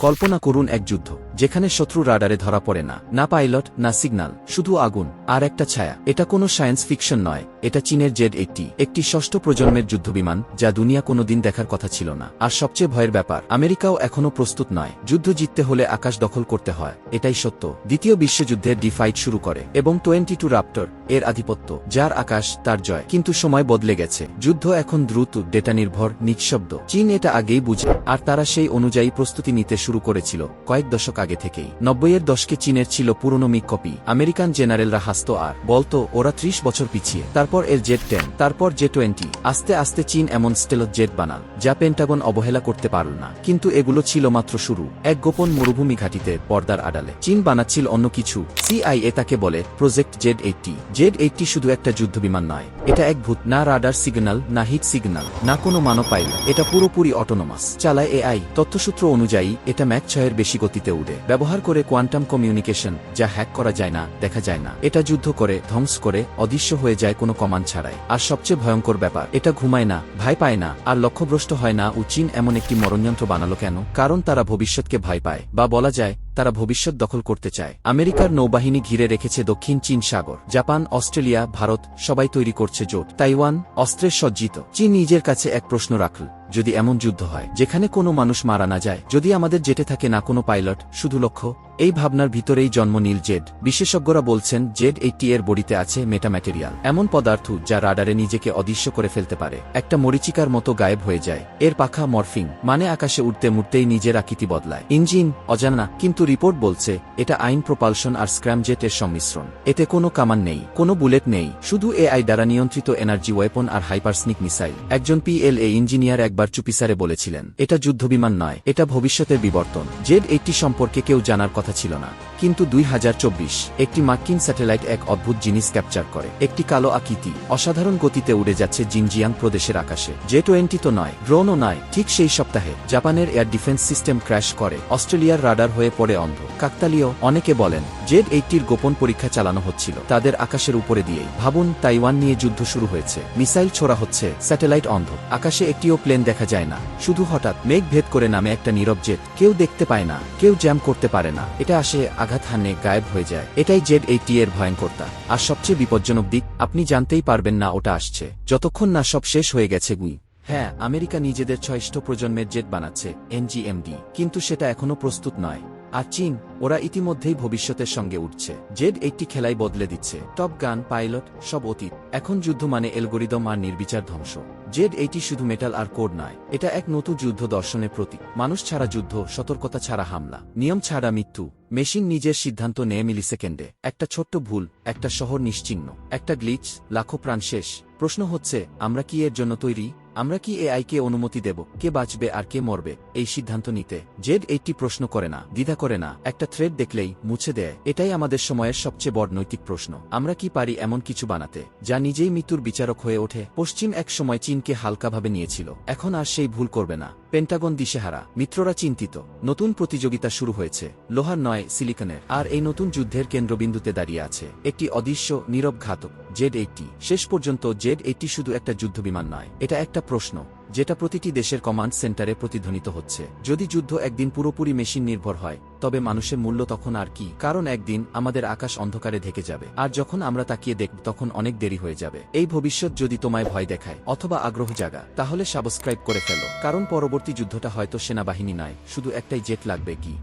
কল্পনা করুন এক যুদ্ধ যেখানে শত্রু রাডারে ধরা পড়ে না, না পাইলট না সিগন্যাল, শুধু আগুন আর একটা ছায়া। এটা কোনো সায়েন্স ফিকশন নয়, এটা চীনের Z-80, একটি ষষ্ঠ প্রজন্মের যুদ্ধবিমান যা দুনিয়া কোনোদিন দেখার কথা ছিল না। আর সবচেয়ে ভয়ের ব্যাপার, আমেরিকাও এখনও প্রস্তুত নয়। যুদ্ধ জিততে হলে আকাশ দখল করতে হয়, এটাই সত্য। দ্বিতীয় বিশ্বযুদ্ধের ফাইট শুরু করে এবং 22 রাপ্টর এর আধিপত্য, যার আকাশ তার জয়। কিন্তু সময় বদলে গেছে, যুদ্ধ এখন দ্রুত, ডেটা নির্ভর, নিঃশব্দ। চীন এটা আগেই বুঝে, আর তারা সেই অনুযায়ী প্রস্তুতি নিতে শুরু করেছিল কয়েক দশক আগে থেকেই। 90-এর দশকে চীনের ছিল পুরনো মিগ কপি। আমেরিকান জেনারেলরা হাসত আর বলতো ওরা 30 বছর পিছিয়ে। তারপর এর Z-10, তারপর Z-20, আস্তে আস্তে চীন এমন স্টেলথ জেট বানাল যা পেন্টাগন অবহেলা করতে পারল না। কিন্তু এগুলো ছিল মাত্র শুরু। এক গোপন মরুভূমি ঘাঁটিতে, পর্দার আড়ালে চীন বানাচ্ছিল অন্য কিছু। CIA তাকে বলে প্রজেক্ট Z-80। Z-80 শুধু একটা যুদ্ধবিমান নয়, এটা এক ভূত। না রাডার সিগন্যাল, না হিট সিগন্যাল, না কোনো মানব পাইলট। এটা পুরোপুরি অটোনোমাস, চালায় AI। তথ্যসূত্র অনুযায়ী এটা ম্যাক 6-এর বেশি গতিতে উড়ে, ব্যবহার করে কোয়ান্টাম কমিউনিকেশন, যা হ্যাক করা যায় না, দেখা যায় না। এটা যুদ্ধ করে, ধ্বংস করে, অদৃশ্য হয়ে যায় কোনো কমান্ড ছাড়াই। আর সবচেয়ে ভয়ঙ্কর ব্যাপার, এটা ঘুমায় না, ভয় পায় না, আর লক্ষ্যভ্রষ্ট হয় না। চীন এমন একটি মরণযন্ত্র বানালো কেন? কারণ তারা ভবিষ্যৎকে ভয় পায়, বা বলা যায় তারা ভবিষ্যৎ দখল করতে চায়। আমেরিকার নৌবাহিনী ঘিরে রেখেছে দক্ষিণ চীন সাগর। জাপান, অস্ট্রেলিয়া, ভারত সবাই তৈরি করছে জোট। তাইওয়ান অস্ত্রের সজ্জিত। চীন নিজের কাছে এক প্রশ্ন রাখল, যদি এমন যুদ্ধ হয় যেখানে কোনো মানুষ মারা না যায়, যদি আমাদের জেটে থাকে না কোনো পাইলট, শুধু লক্ষ্য? এই ভাবনার ভিতরেই জন্ম নীল জেড। বিশেষজ্ঞরা বলছেন Z-80 এর বডিতে আছে মেটাম্যাটেরিয়াল, এমন পদার্থ যা রাডারে নিজেকে অদৃশ্য করে ফেলতে পারে। একটা মরিচিকার মতো গায়েব হয়ে যায়। এর পাখা মরফিং, মানে আকাশে উঠতে মুড়তেই নিজের আকৃতি বদলায়। ইঞ্জিন অজানা, কিন্তু রিপোর্ট বলছে এটা আইন প্রপালশন আর স্ক্র্যামজেট এর সংমিশ্রণ। এতে কোনো কামান নেই, কোনো বুলেট নেই, শুধু AI দ্বারা নিয়ন্ত্রিত এনার্জি ওয়েপন আর হাইপারসনিক মিসাইল। একজন PLA ইঞ্জিনিয়ার একবার চুপিসারে বলেছিলেন, এটা যুদ্ধবিমান নয়, এটা ভবিষ্যতের বিবর্তন। Z-80 সম্পর্কে কেউ জানার কথা ছিল না, কিন্তু 2024 একটি মার্কিন স্যাটেলাইট এক অদ্ভুত জিনিস ক্যাপচার করে। একটি কালো আকৃতি অসাধারণ গতিতে উড়ে যাচ্ছে জিনজিয়াং প্রদেশের আকাশে। Z-20 তো নয়, ড্রোনও নয়। ঠিক সেই সপ্তাহে জাপানের এয়ার ডিফেন্স সিস্টেম ক্র্যাশ করে, অস্ট্রেলিয়ার রাডার হয়ে পড়ে অন্ধ। কাকতালীয়। অনেকে বলেন Z-80-র গোপন পরীক্ষা চালানো হচ্ছিল তাদের আকাশের উপরে দিয়েই। ভাবুন, তাইওয়ান নিয়ে যুদ্ধ শুরু হয়েছে, মিসাইল ছোড়া হচ্ছে, স্যাটেলাইট অন্ধ, আকাশে একটিও প্লেন দেখা যায় না। শুধু হঠাৎ মেঘ ভেদ করে নামে একটা নীরব জেট। কেউ দেখতে পায় না, কেউ জ্যাম করতে পারে না। এটা আসে, আঘাত হানে, গায়েব হয়ে যায়। এটাই Z-80 এর ভয়ঙ্করতা। আর সবচেয়ে বিপজ্জনক দিক, আপনি জানতেই পারবেন না ওটা আসছে যতক্ষণ না সব শেষ হয়ে গেছে। হ্যাঁ, আমেরিকা নিজেদের 6ষ্ঠ প্রজন্মের জেট বানাচ্ছে, NGMD, কিন্তু সেটা এখনো প্রস্তুত নয়। আর চীন, ওরা ইতিমধ্যেই ভবিষ্যতের সঙ্গে উঠছে। Z-80 খেলাই বদলে দিচ্ছে। টপ গান, পাইলট সব অতীত। এখন যুদ্ধ মানে অ্যালগরিদম আর নির্বিচার ধ্বংস। Z-80 শুধু মেটাল আর কোড নয়, এটা এক নতুন যুদ্ধ দর্শনের প্রতীক। মানুষ ছাড়া যুদ্ধ, সতর্কতা ছাড়া হামলা, নিয়ম ছাড়া মৃত্যু। মেশিন নিজের সিদ্ধান্ত নেয় মিলিসেকেন্ডে। একটা ছোট্ট ভুল, একটা শহর নিশ্চিহ্ন, একটা গ্লিচ, লাখো প্রাণ শেষ। প্রশ্ন হচ্ছে, আমরা কি এর জন্য তৈরি? আমরা কি AI-কে অনুমতি দেব কে বাঁচবে আর কে মরবে এই সিদ্ধান্ত নিতে? Z-80 প্রশ্ন করে না, দ্বিধা করে না, একটা থ্রেড দেখলেই মুছে দেয়। এটাই আমাদের সময়ের সবচেয়ে বড় নৈতিক প্রশ্ন। আমরা কি পারি এমন কিছু বানাতে যা নিজেই মৃত্যুর বিচারক হয়ে ওঠে? পশ্চিম এক সময় চীনকে হালকাভাবে নিয়েছিল, এখন আর সেই ভুল করবে না। পেন্টাগন দিশেহারা, মিত্ররা চিন্তিত। নতুন প্রতিযোগিতা শুরু হয়েছে, লোহার নয়, সিলিকনের। আর এই নতুন যুদ্ধের কেন্দ্রবিন্দুতে দাঁড়িয়ে আছে একটি অদৃশ্য, নীরব ঘাতক, Z-80। শেষ পর্যন্ত Z-80 শুধু একটা যুদ্ধবিমান নয়, এটা একটা প্রশ্ন যেটা প্রতিটি দেশের কমান্ড সেন্টারে প্রতিধ্বনিত হচ্ছে। যদি যুদ্ধ একদিন পুরোপুরি মেশিন নির্ভর হয়, তবে মানুষের মূল্য তখন আর কি? কারণ একদিন আমাদের আকাশ অন্ধকারে ঢেকে যাবে, আর যখন আমরা তাকিয়ে দেখব তখন অনেক দেরি হয়ে যাবে। এই ভবিষ্যৎ যদি তোমায় ভয় দেখায় অথবা আগ্রহ জাগা, তাহলে সাবস্ক্রাইব করে ফেলো, কারণ পরবর্তী যুদ্ধটা হয়তো সেনাবাহিনী নয়, শুধু একটাই জেট লাগবে। কি